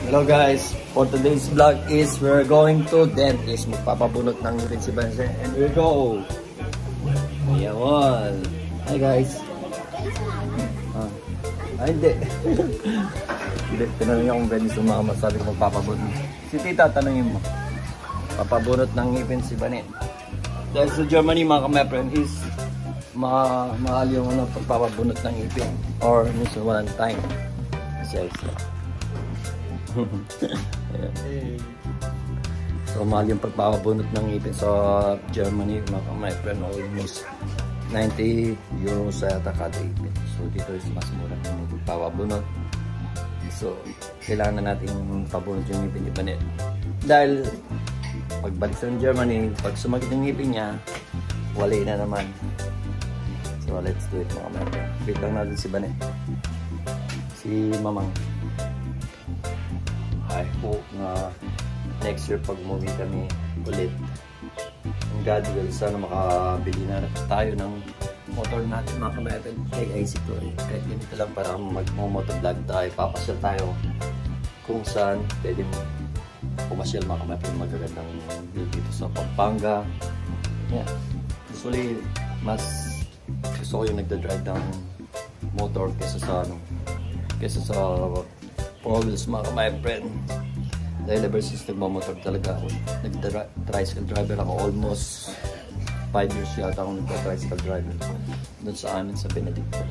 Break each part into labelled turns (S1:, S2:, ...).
S1: Hello guys, for today's vlog is we're going to dentist. Magpapabunot ng ngipin si Banse. And we go! Ayan. Hi guys. Hindi. Hindi, tinanong niya kung pwede sumama. Sabi ko magpapabunot. Si tita, tanongin mo. Papabunot ng ngipin si Banet. Dahil sa Germany mga kamepren is mahal yung pagpapabunot ng ngipin. Or minsan one time. Kasi so mahal yung pagpapabunot ng ngipin sa Germany my friend, almost 90 euros sa yata kada ngipin. So dito is mas mura yung pagpapabunot. So kailangan na natin pabunot yung ngipin ni Banet dahil pagbalik sa Germany, pag sumakit yung ngipin niya wala na naman. So let's do it mga friend. Wait lang natin si Banet, si Mamang. I hope na next year pag umuwi kami ulit, ang God will, sana makabili na tayo ng motor natin mga kameten. Kay IC to kahit ganito lang para mag-motor vlog tayo, papasyal tayo kung saan pwede pumasyal mga kameten. Magagandang view dito sa Pampanga. Yeah. Usually mas gusto ko yung nagda-drive ng motor kesa sa four wheels mga my friend. Dahil ever since nagmamotor talaga ako, nag-tricycle driver ako, almost 5 years yata akong nagka-tricycle driver doon sa amin sa Benedicto.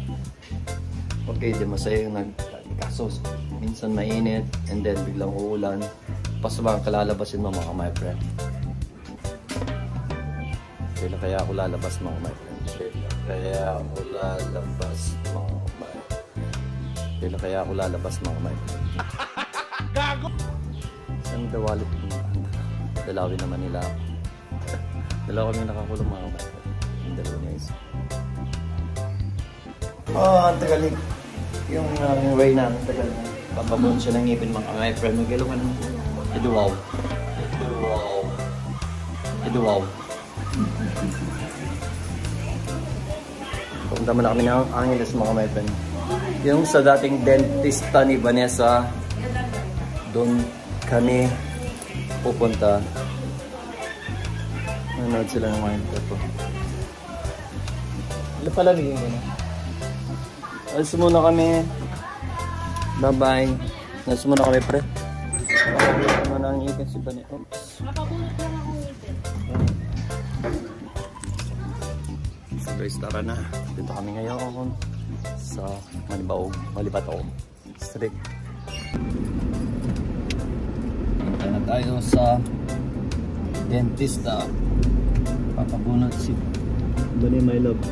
S1: Okay, di masaya yung kaso minsan mainit and then biglang uulan, pasabang kalalabasin mo mga my friend. Kaya ako lalabas mga my friend. Kaya ako lalabas mga my friend. Gago! Saan the wallet? Dalawin naman nila ako. Dalawa kami nakakulong mga my friend. Yung dalawa niya isa. Ang tagalig. Yung way na, ang tagal na. Papabunod siya ng ngipin mga my friend. Mag-ilungan ng iduwaw. Iduwaw. Punta mo na kami ng Angeles mga my friend. Yung sa dating dentista ni Vanessa, doon kami pupunta. Nanood sila ng mga ito. Ano pala bigyan ko na? Alis muna kami. Bye bye. Alis muna kami pre. Papabunot mo na ang ngipin si Vanessa. Oops.
S2: Papabunot lang ako ngipin.
S1: So guys, tara na. Dito kami ngayon sa Malibataw Street. Punta na tayo sa dentista. Papabunot si Bani my love.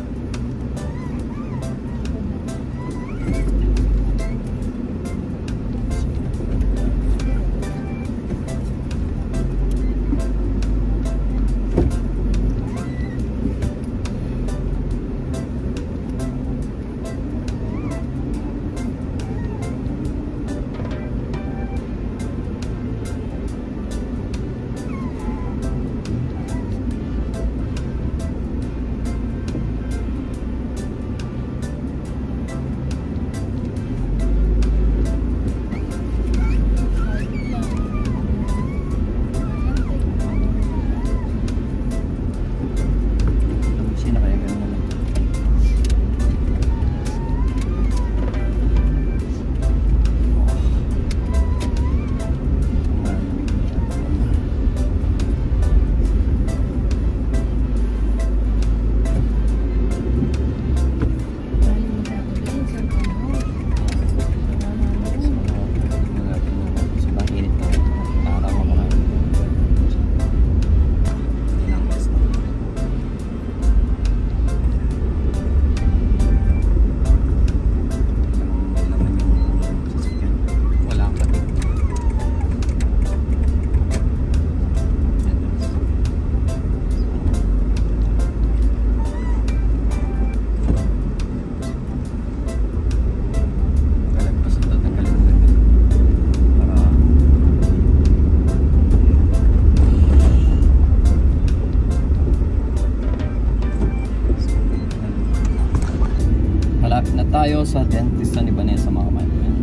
S1: tayo sa dentista ni Vanessa mga kapatid.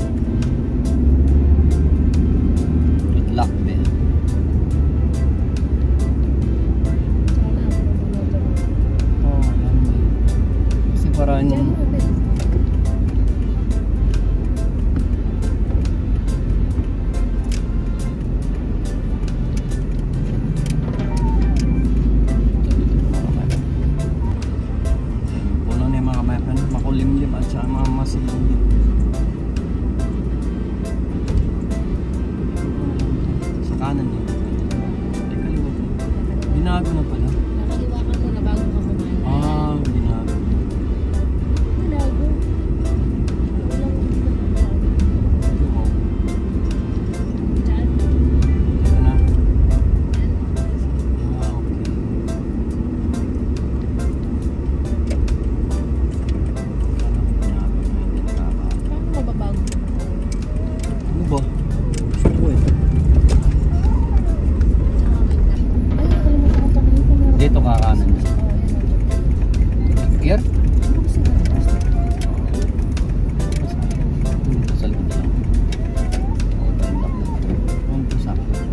S1: Binago na pala.
S2: Nakaliwa ka muna bago ka kumain.
S1: Ah, binago.
S2: Binago. Diyan.
S1: Ito na. Ah, okay.
S2: Paano mababago?
S1: Ano ba? Gusto eh.
S2: Ay, nakalimutan ko pala yung camera.
S1: Dito kakanan niya. Here? Dito sa likod lang. Oo, banda ko. Konti sakto.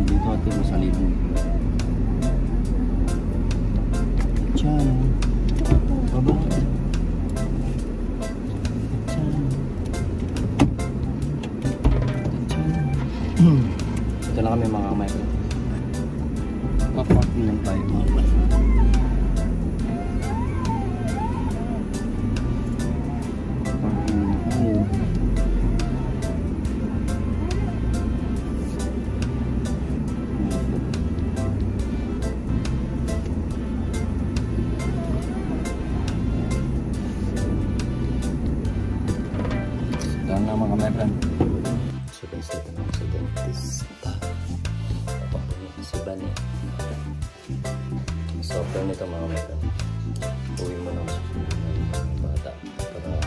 S1: Dito at dito sa libong. Tiyan. Baba. Ito na kami mga kamay ko. Paparking lang tayo mga kamay. Parking lang tayo. Ito na mga kamay friend. So guys, ito na sa dentista. Papakunin si Bani. So after nito mga mekan, uwi mo ng bata para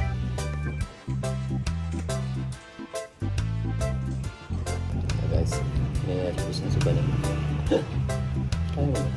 S1: so guys, may request na si Bani. Kaya mo na.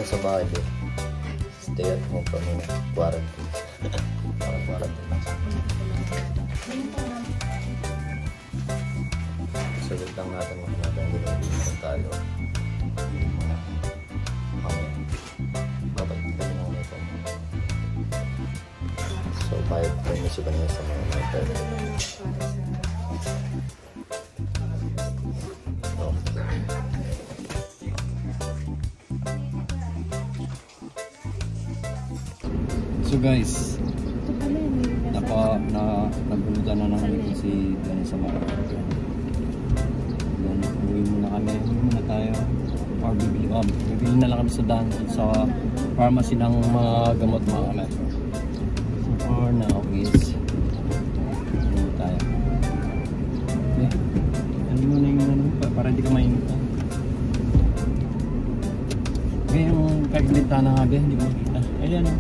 S1: Sa bahay din. Stay at home pa muna. Quarantine. Parang quarantine lang. Salit lang natin mga natin. Ginagawa tayo. Babalik kami ng mga ito. So, bayad tayo na siya niya sa mga natin. So guys, nabulutan na namin kasi gano'n sa mga then uwi muna kami, tayo or bibili na lang kami sa daan sa pharmacy ng mga gamot mga kamay. So for now is uwi tayo. Okay, ano mo na yung para hindi ka mainit. Okay, yung kaglita na nga hindi mo makita. Ayan o.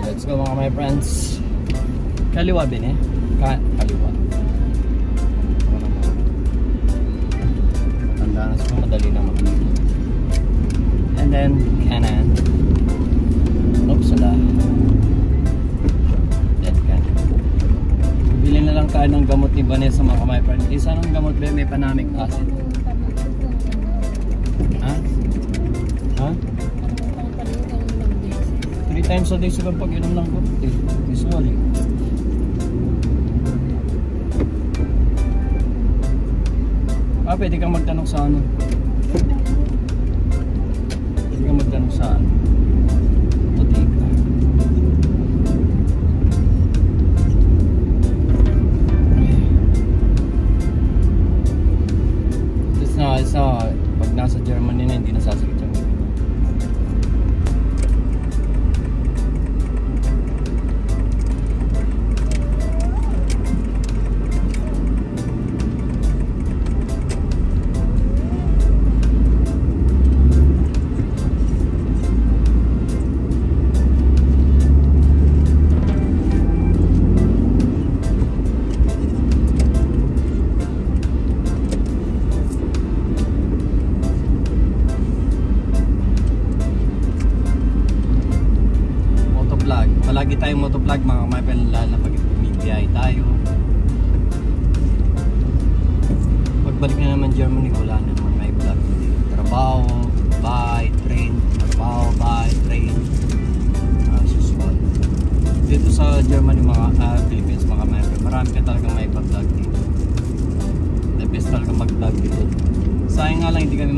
S1: Let's go mga my friends. Kaliwa din eh. Kaliwa. Tandaan na madali na mag-move. And then kanan. Oops, sala. Then kanan. Bili na lang tayo ng gamot ni Vanessa mga my friends. Isa ng gamot ba may panamic acid? Ha? Ha? times a day siguro pag inom ng kote. Usually. Pwede kang magtanong sa ano. Pwede kang magtanong sa ano. Botika. Pag nasa Germany na hindi nasasakit yung Palagi tayong motovlog mga kamay, lalo na pag bumibiyahe tayo. Pagbalik na naman Germany, wala na naman may vlog. Trabaho, bye, train. Trabaho, bye, train. Susunod. Dito sa Germany mga Philippines mga kamay, marami ka talagang may vlog dito. The best talaga mag-vlog dito. Sayang nga lang hindi kami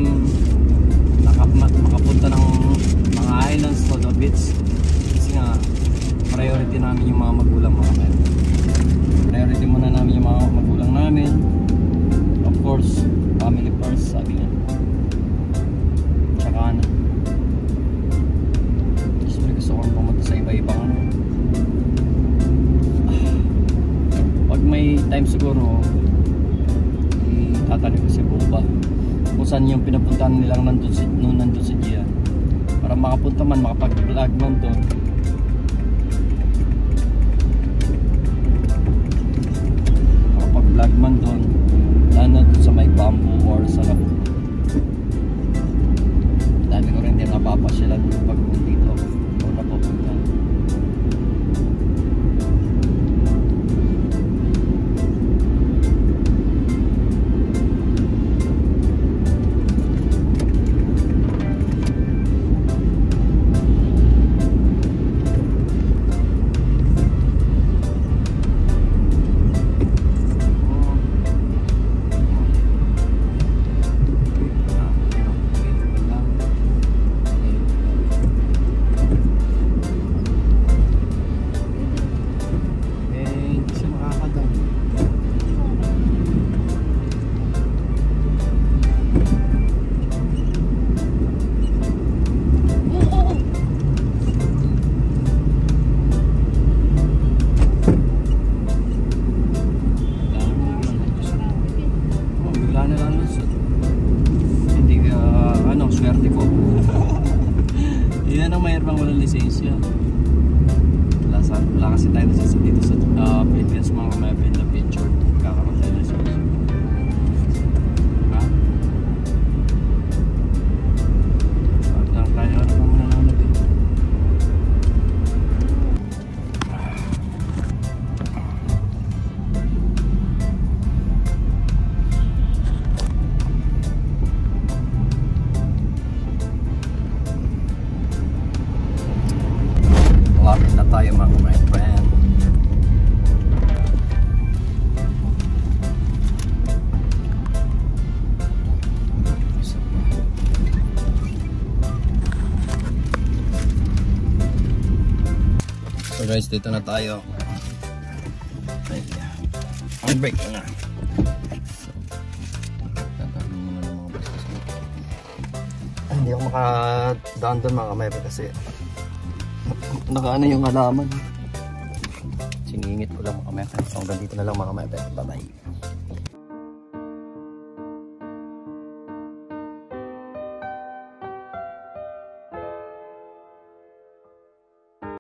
S1: makapunta ng mga islands to the beach. Kasi nga priority namin yung mga magulang mga men. Priority muna namin yung mga magulang namin. Of course, family first, sabi niya. Tsaka na. Gusto kong pumunta sa iba-ibang ano. Pag may time siguro, itatanong ko si Boba kung saan yung pinapuntahan nilang nandun si Gia. Para makapunta man, makapag-vlog man doon. Vlog man doon, lalo doon sa may bamboo or sa labo. Dami ko rin din napapasyalan pag dito o napupunta. Swerte ko. Yan ang mayroong walang lisensya. Wala kasi tayo dito sa Philippines mga may na picture. Kakaroon tayo lisensya. Ha? At lang tayo ano pa muna naman dito. Lapit na tayo mga my friend. So guys, dito na tayo. On break na. Hindi ako makadaan doon mga kamay kasi nakaano yung halaman. Siningit ko lang mga kamay. So hanggang dito na lang mga kamay. Bye bye.